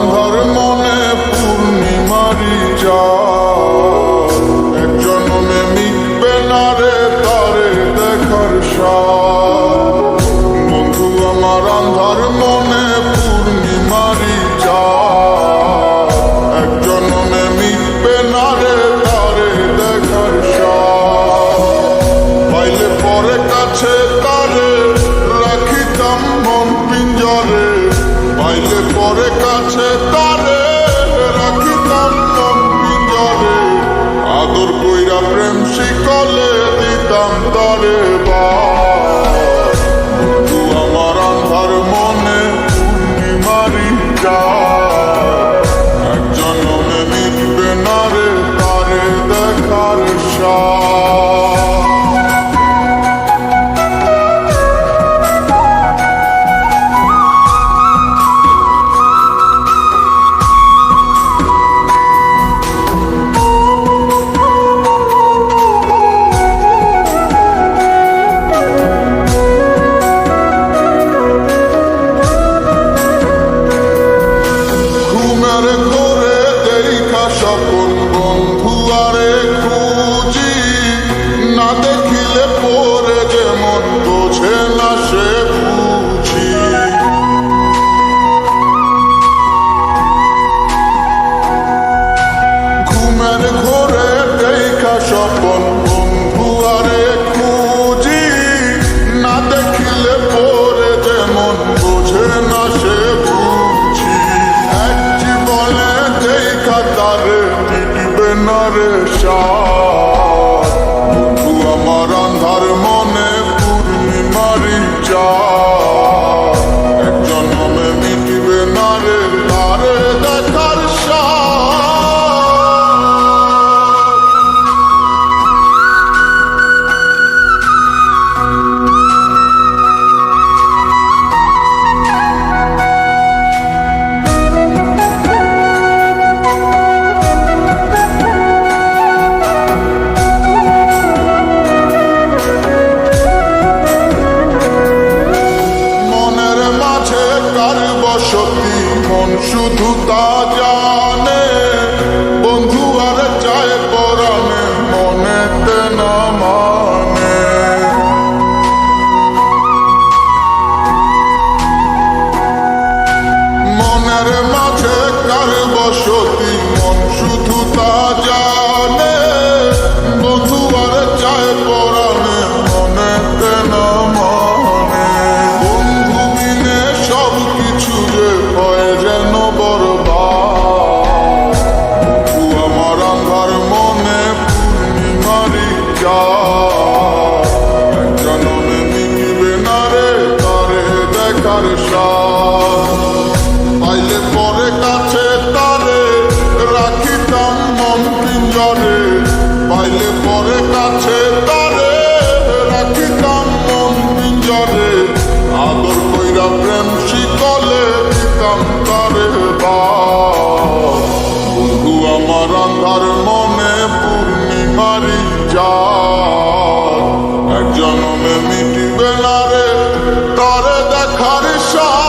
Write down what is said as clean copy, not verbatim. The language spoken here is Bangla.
আন্ধার মনে পূর্ণিমারি চাঁদ, এক জন্মে মিটবে না রে তারে দেখার স্বাদ। বন্ধু আমার আন্ধার মনে পূর্ণিমারি চাঁদ, এক জন্মে মিটবে না রে তারে দেখার স্বাদ। পাইলে পরে কাছে তারে রাখিতাম মন পিঞ্জরে, পাইলে পরে কাছে তারে রাখিতাম মন পিঞ্জরে। আদর কইরা প্রেম শিকলে দিতাম তারে বাস। বন্ধু আমার আন্ধার মনে পূর্ণিমারি চাঁদ, এক জন্মে মিটবে না রে তারে দেখার স্বাদ। সকল বন্ধু আরে খুঁজি, না দেখিলে পরে যেমন বোঝে না সে বুঝি। ঘুমের ঘোরে দেখা স্বপন বন্ধু আরে খুঁজি, না দেখিলে পরে যেমন বোঝে না সে বুঝি। এক জীবনে দেখা তারে মিটবে না রে স্বাদ। বন্ধু আমার আন্ধার মনে পূর্ণিমারি চাঁদ, এক জন্মে মিটবে না রে তারে দেখার স্বাদ। বসতি মন শুধু তা জানে, বন্ধু আর চায় পরাণে মনেতে না মানে। মনের মাঝে কার বসতি মন শুধু তা জানে, বন্ধু আর চায় পরাণে মনেতে না মানে। বন্ধু বিনে সব কিছু যে হয় যেন বরবাদ। বন্ধু আমার আন্ধার মনে পূর্ণিমারি চাঁদ, এক জন্মে মিটবে না রে তারে দেখার স্বাদ। পাইলে পরে কাছে তারে রাখিতাম মন পিঞ্জরে, পাইলে পরে কাছে তারে রাখিতাম মন পিঞ্জরে। আদর কইরা প্রেম শিকলে দিতাম তারে বাস। বন্ধু আমার আন্ধার মনে পূর্ণিমারি চাঁদ, এক জন্মে মিটবে না রে তারে দেখার স্বাদ।